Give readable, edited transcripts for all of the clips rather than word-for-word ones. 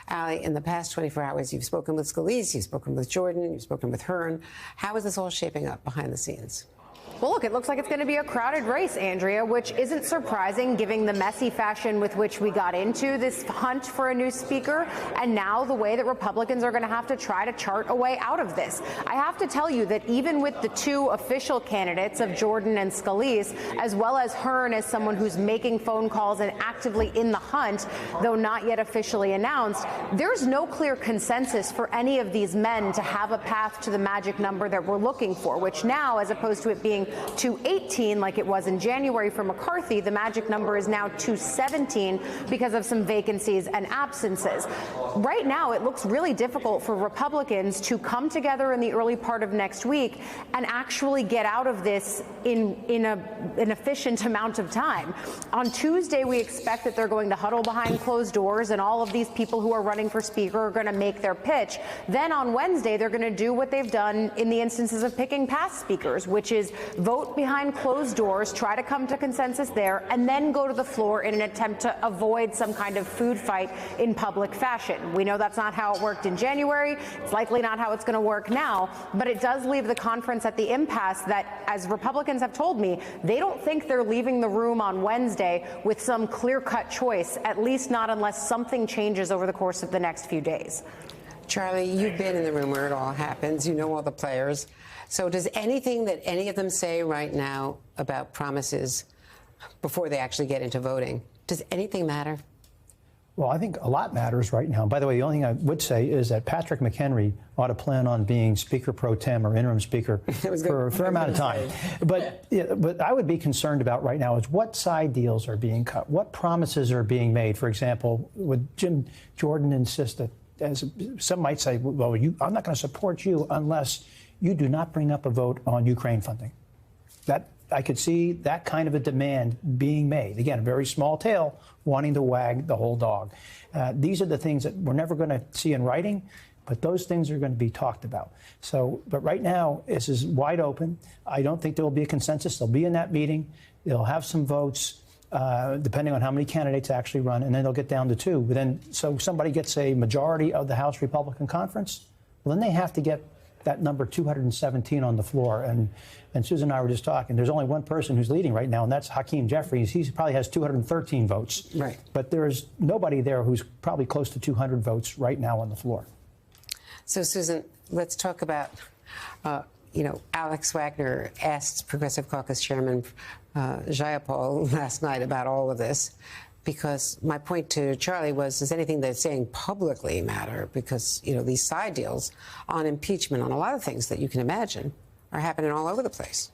Ali, in the past 24 hours, you've spoken with Scalise, you've spoken with Jordan, you've spoken with Hearn. How is this all shaping up behind the scenes? Well, look, it looks like it's going to be a crowded race, Andrea, which isn't surprising given the messy fashion with which we got into this hunt for a new speaker, and now the way that Republicans are going to have to try to chart a way out of this. I have to tell you that even with the two official candidates of Jordan and Scalise, as well as Hearn as someone who's making phone calls and actively in the hunt, though not yet officially announced, there's no clear consensus for any of these men to have a path to the magic number that we're looking for, which now, as opposed to it being 218 like it was in January for McCarthy, the magic number is now 217 because of some vacancies and absences. Right now, it looks really difficult for Republicans to come together in the early part of next week and actually get out of this in an efficient amount of time. On Tuesday, we expect that they're going to huddle behind closed doors and all of these people who are running for speaker are going to make their pitch. Then on Wednesday, they're going to do what they've done in the instances of picking past speakers, which is vote behind closed doors, try to come to consensus there, and then go to the floor in an attempt to avoid some kind of food fight in public fashion. We know that's not how it worked in January. It's likely not how it's going to work now, but it does leave the conference at the impasse that, as Republicans have told me, they don't think they're leaving the room on Wednesday with some clear-cut choice, at least not unless something changes over the course of the next few days. Charlie, you've been in the room where it all happens. You know all the players. So does anything that any of them say right now about promises before they actually get into voting, does anything matter? Well, I think a lot matters right now. By the way, the only thing I would say is that Patrick McHenry ought to plan on being Speaker pro tem or interim Speaker for a fair amount of time. But I would be concerned about right now is what side deals are being cut, what promises are being made. For example, would Jim Jordan insist that, as some might say, well, I'm not going to support you unless you do not bring up a vote on Ukraine funding. That I could see that kind of a demand being made. Again, a very small tail wanting to wag the whole dog. These are the things that we're never going to see in writing, but those things are going to be talked about. So, but right now, this is wide open. I don't think there will be a consensus. They'll be in that meeting. They'll have some votes, depending on how many candidates actually run, and then they'll get down to two. But then, so somebody gets a majority of the House Republican Conference, well, then they have to get that number 217 on the floor. And Susan and I were just talking. There's only one person who's leading right now, and that's Hakeem Jeffries. He probably has 213 votes. Right. But there's nobody there who's probably close to 200 votes right now on the floor. So, Susan, let's talk about, Alex Wagner asked Progressive Caucus Chairman Jayapal last night about all of this. Because my point to Charlie was, does anything they're saying publicly matter? Because, these side deals on impeachment, on a lot of things that you can imagine, are happening all over the place.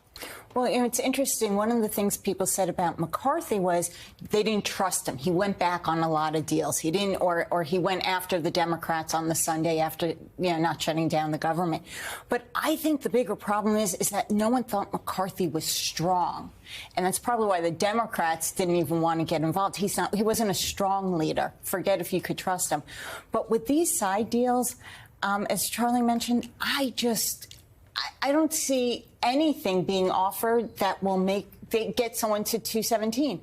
Well, it's interesting. One of the things people said about McCarthy was they didn't trust him. He went back on a lot of deals. He didn't, or he went after the Democrats on the Sunday after, not shutting down the government. But I think the bigger problem is that no one thought McCarthy was strong. And that's probably why the Democrats didn't even want to get involved. He wasn't a strong leader. Forget if you could trust him. But with these side deals, as Charlie mentioned, I don't see anything being offered that will get someone to 217.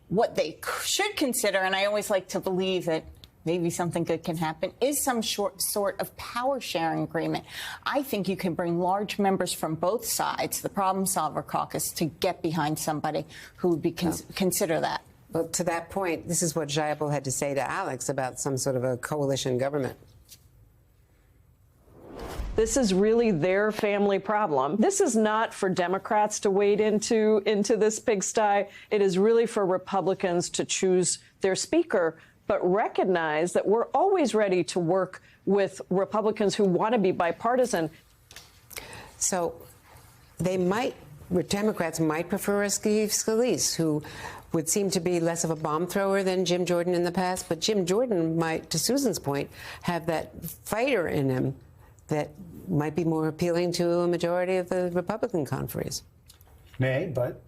What they should consider, and I always like to believe that maybe something good can happen, is some sort of power sharing agreement. I think you can bring large members from both sides, the Problem Solver Caucus, to get behind somebody who would be consider that. Well, to that point, this is what Jayapal had to say to Alex about some sort of a coalition government. This is really their family problem. This is not for Democrats to wade into this pigsty. It is really for Republicans to choose their speaker, but recognize that we're always ready to work with Republicans who want to be bipartisan. So Democrats might prefer a Steve Scalise, who would seem to be less of a bomb thrower than Jim Jordan in the past. But Jim Jordan might, to Susan's point, have that fighter in him that might be more appealing to a majority of the Republican conferees. But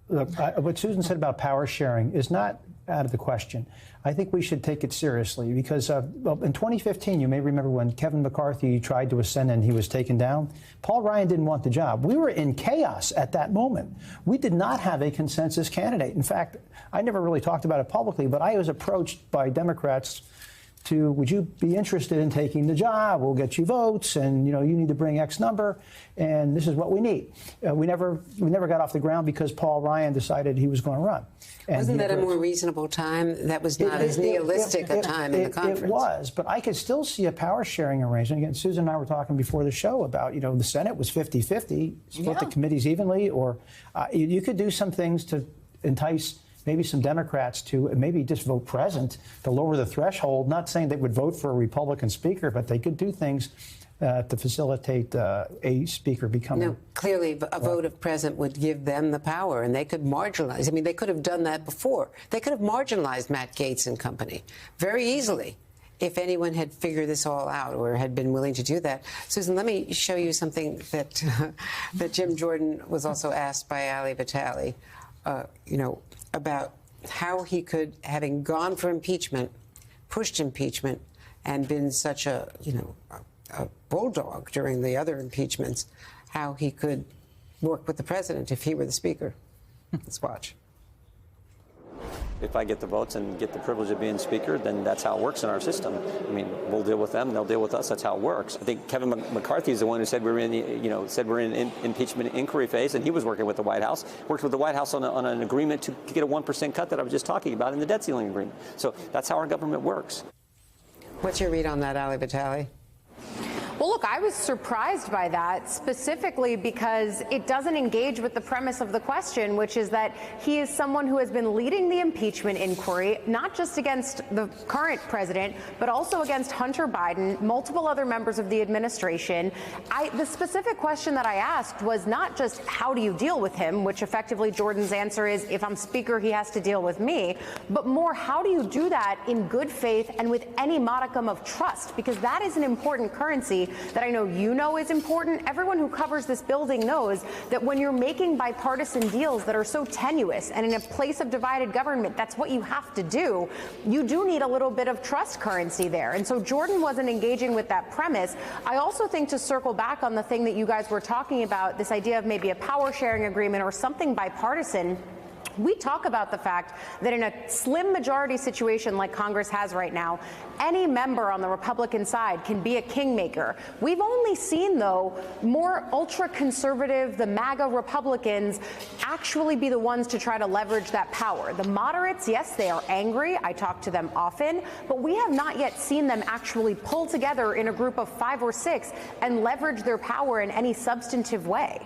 look, what Susan said about power sharing is not out of the question. I think we should take it seriously because in 2015, you may remember when Kevin McCarthy tried to ascend and he was taken down. Paul Ryan didn't want the job. We were in chaos at that moment. We did not have a consensus candidate. In fact, I never really talked about it publicly, but I was approached by Democrats to, would you be interested in taking the job? We'll get you votes, and you need to bring X number, and this is what we need. We never got off the ground because Paul Ryan decided he was going to run. And wasn't that a more reasonable time? That was not as nihilistic a time in the conference. It was, but I could still see a power sharing arrangement. Again, Susan and I were talking before the show about, the Senate was 50-50, split the committees evenly, or you could do some things to entice maybe some Democrats to maybe just vote present to lower the threshold. Not saying they would vote for a Republican speaker, but they could do things to facilitate a speaker becoming. No, clearly a vote of present would give them the power, and they could marginalize. I mean, they could have done that before. They could have marginalized Matt Gaetz and company very easily if anyone had figured this all out or had been willing to do that. Susan, let me show you something that that Jim Jordan was also asked by Ali Vitale. About how he could, having gone for impeachment, pushed impeachment, and been such a bulldog during the other impeachments, how he could work with the president if he were the speaker. Let's watch. If I get the votes and get the privilege of being speaker, then that's how it works in our system. I mean, we'll deal with them; they'll deal with us. That's how it works. I think Kevin McCarthy is the one who said we're in the, impeachment inquiry phase, and he was working with the White House. Worked with the White House on an agreement to get a 1% cut that I was just talking about in the debt ceiling agreement. So that's how our government works. What's your read on that, Ali Vitale? Well, look, I was surprised by that, specifically because it doesn't engage with the premise of the question, which is that he is someone who has been leading the impeachment inquiry, not just against the current president, but also against Hunter Biden, multiple other members of the administration. The specific question that I asked was not just how do you deal with him, which effectively Jordan's answer is if I'm speaker, he has to deal with me, but more how do you do that in good faith and with any modicum of trust, because that is an important currency that I know is important. Everyone who covers this building knows that when you're making bipartisan deals that are so tenuous and in a place of divided government, that's what you have to do. You do need a little bit of trust currency there. And so Jordan wasn't engaging with that premise. I also think, to circle back on the thing that you guys were talking about, this idea of maybe a power sharing agreement or something bipartisan, we talk about the fact that in a slim majority situation like Congress has right now, any member on the Republican side can be a kingmaker. We've only seen, though, more ultra-conservative, the MAGA Republicans, actually be the ones to try to leverage that power. The moderates, yes, they are angry. I talk to them often, but we have not yet seen them actually pull together in a group of 5 or 6 and leverage their power in any substantive way.